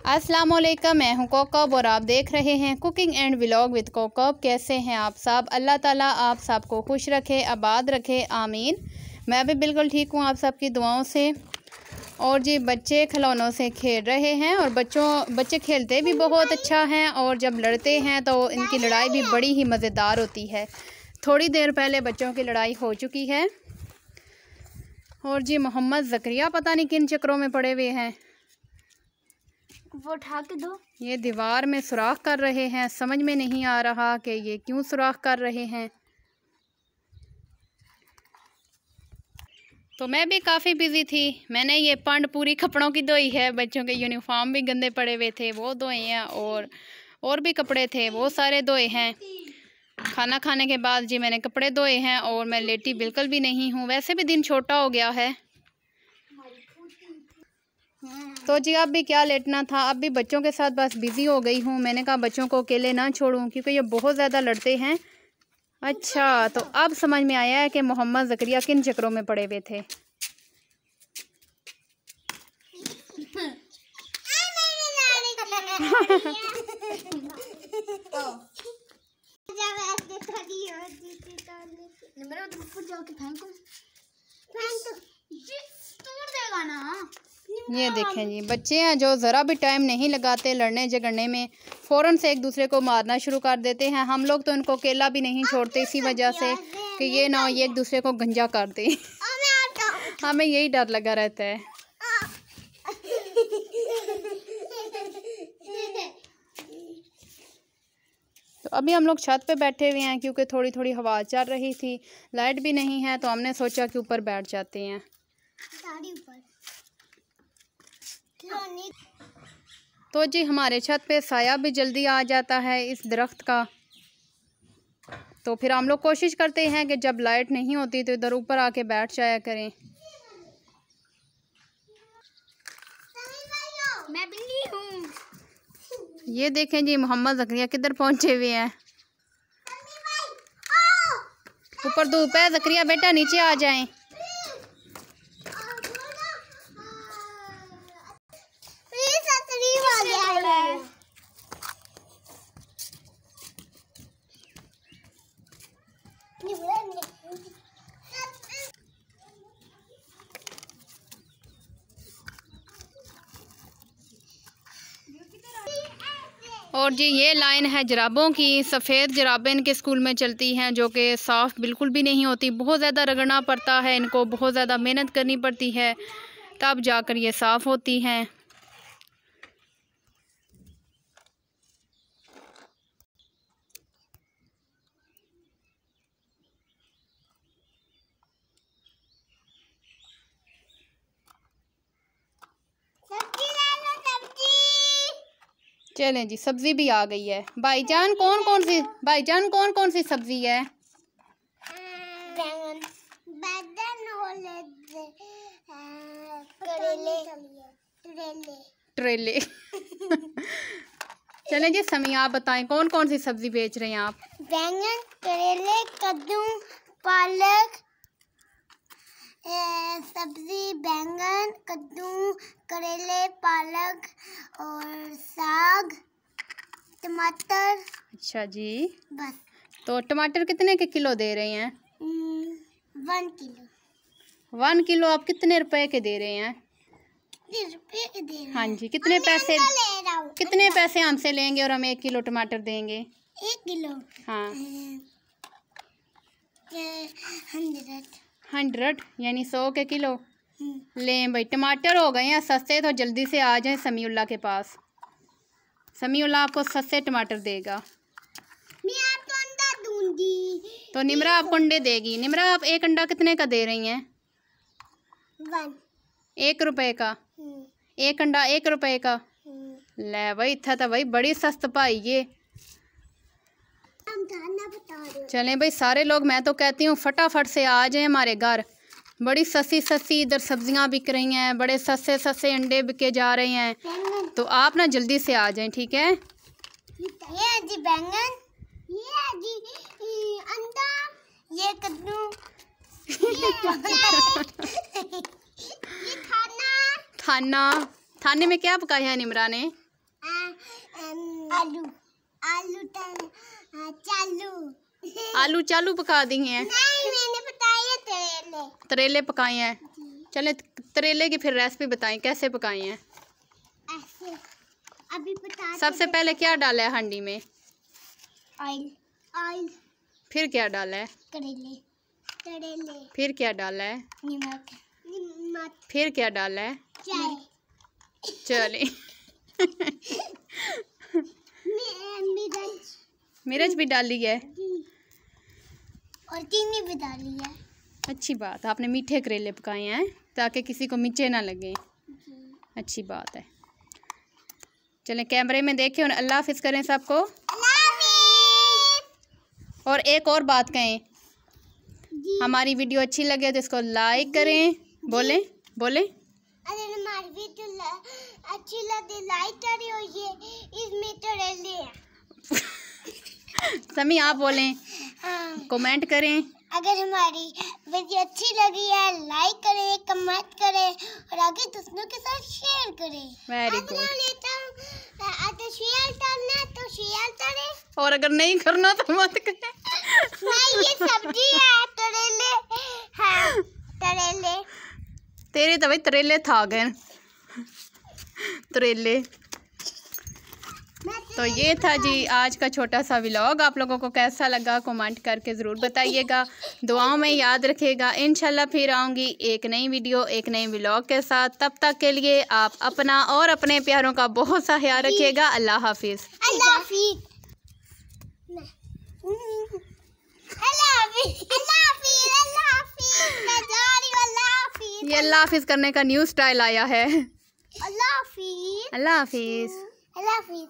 अस्सलामुअलैकुम, मैं हूं कोकब और आप देख रहे हैं cooking and vlog with Kokab. कैसे हैं आप सब? अल्लाह ताला आप सबको खुश रखे, आबाद रखे, आमीन। मैं भी बिल्कुल ठीक हूं आप सबकी दुआओं से। और जी बच्चे खिलौनों से खेल रहे हैं और बच्चे खेलते भी बहुत अच्छा हैं और जब लड़ते हैं तो इनकी लड़ाई भी बड़ी ही मज़ेदार होती है। थोड़ी देर पहले बच्चों की लड़ाई हो चुकी है और जी मोहम्मद ज़करिया पता नहीं किन चक्रों में पड़े हुए हैं। वो उठा के दो। ये दीवार में सुराख कर रहे हैं, समझ में नहीं आ रहा कि ये क्यों सुराख कर रहे हैं। तो मैं भी काफ़ी बिज़ी थी। मैंने ये पंड पूरी कपड़ों की धोई है। बच्चों के यूनिफॉर्म भी गंदे पड़े हुए थे, वो धोए हैं और भी कपड़े थे वो सारे धोए हैं। खाना खाने के बाद जी मैंने कपड़े धोए हैं और मैं लेटी बिल्कुल भी नहीं हूँ। वैसे भी दिन छोटा हो गया है तो जी अब भी क्या लेटना था। अब भी बच्चों के साथ बस बिज़ी हो गई हूँ। मैंने कहा बच्चों को अकेले ना छोड़ूं क्योंकि ये बहुत ज़्यादा लड़ते हैं। अच्छा, तो अब समझ में आया है कि मोहम्मद ज़करिया किन चक्रों में पड़े हुए थे। ये देखें जी बच्चे हैं जो ज़रा भी टाइम नहीं लगाते लड़ने झगड़ने में, फ़ौरन से एक दूसरे को मारना शुरू कर देते हैं। हम लोग तो इनको अकेला भी नहीं छोड़ते इसी वजह से कि ये ना ये एक दूसरे को गंजा कर दे। हमें यही डर लगा रहता है। तो अभी हम लोग छत पे बैठे हुए हैं क्योंकि थोड़ी थोड़ी हवा चल रही थी, लाइट भी नहीं है तो हमने सोचा कि ऊपर बैठ जाते हैं। तो जी हमारे छत पे साया भी जल्दी आ जाता है इस दरख्त का। तो फिर हम लोग कोशिश करते हैं कि जब लाइट नहीं होती तो इधर ऊपर आके बैठ जाया करें। मैं बिल्ली हूँ। ये देखें जी मोहम्मद ज़करिया किधर पहुंचे हुए हैं। ऊपर धूप है ज़करिया बेटा, नीचे आ जाएं। और जी ये लाइन है जराबों की। सफ़ेद जराबें इनके स्कूल में चलती हैं जो कि साफ़ बिल्कुल भी नहीं होती। बहुत ज़्यादा रगड़ना पड़ता है इनको, बहुत ज़्यादा मेहनत करनी पड़ती है तब जाकर ये साफ़ होती हैं। चलें जी सब्ज़ी भी आ गई है। भाईजान कौन कौन सी सब्ज़ी है? ट्रेले। चलें जी समी आप बताएं कौन कौन सी सब्ज़ी बेच रहे हैं आप? बैंगन, करेले, कद्दू, पालक, सब्जी बैंगन, कद्दू, करेले, पालक और साग, टमाटर। अच्छा जी, बस। तो टमाटर कितने के किलो दे रहे हैं? 1 किलो। 1 किलो आप कितने रुपए के दे रहे हैं? रुपये के दे रहे हैं। हाँ जी, कितने पैसे हमसे लेंगे और हम 1 किलो टमाटर देंगे? 1 किलो। हाँ 100 यानी 100 के किलो। लें भाई, टमाटर हो गए हैं सस्ते तो जल्दी से आ जाएं समीउल्लाह के पास। समीउल्लाह आपको सस्ते टमाटर देगा। मैं आपको अंडा दूंगी। तो निमरा आपको अंडे देगी। निमरा आप एक अंडा कितने का दे रही हैं? 1 रुपए का। एक अंडा 1 रुपए का। ले भाई था भाई बड़ी सस्त पाई ये। चलें भाई सारे लोग, मैं तो कहती हूँ फटाफट से आ जाएं हमारे घर। बड़ी सस्ती इधर सब्जियां बिक रही हैं, बड़े सस्ते अंडे बिके जा रहे हैं। तो आप ना जल्दी से आ जाएं, ठीक है? ये जी बैंगन, ये जी अंडा, ये कद्दू, ये थाना। थाने में क्या पकाया है निमरा ने? आलू आलू चालू आलू चालू पका दी हैं? नहीं, मैंने बताया तरेले। तरेले पकाए हैं। चले तरेले की फिर रेसिपी बताएं, कैसे पकाए हैं? ऐसे अभी बता। सबसे पहले क्या डाला है हांडी में? Oil oil. फिर क्या डाला है? करेले करेले। फिर क्या डाला है? नमक नमक। फिर क्या डाला है? चाय। चले मिर्च मिर्च भी डाली है और चीनी भी डाली है। अच्छी बात, आपने मीठे करेले पकाए हैं ताकि किसी को मीठे ना लगे। अच्छी बात है। चलें कैमरे में देखें और अल्लाह हाफिज़ करें सबको। और एक और बात कहें, हमारी वीडियो अच्छी लगे तो इसको लाइक करें। बोलें बोलें। अगर हमारी वीडियो अच्छी लगे लाइक करें और ये इसमें तरेले हैं। समी आप बोलें। हाँ। कमेंट करें। अगर हमारी वीडियो अच्छी लगी है लाइक करें, कमेंट करें और आगे दूसरों के साथ शेयर करें। Very good. अगर शेयर करना है तो शेयर करें और अगर नहीं करना तो मत करें। नहीं, ये सब्जी है तरेले। हाँ तरेले। तेरे तो भाई तरेले था गए तरेले। तो ये था जी आज का छोटा सा व्लॉग। आप लोगों को कैसा लगा कमेंट करके ज़रूर बताइएगा। दुआओं में याद रखिएगा। इंशाल्लाह फिर आऊँगी एक नई वीडियो एक नई व्लॉग के साथ। तब तक के लिए आप अपना और अपने प्यारों का बहुत सा ख्याल रखिएगा। अल्लाह हाफिज़। अल्लाह हाफिज़। अल्लाह हाफिज़। अल्लाह हाफिज़। अल्लाह हाफिज़। मैं जा रही हूँ। अल्लाह हाफिज़। ये अल्लाह हाफिज़ करने का न्यू स्टाइल आया है। अल्लाह हाफिज़। अल्लाह हाफिज़। अल्लाह हाफिज़।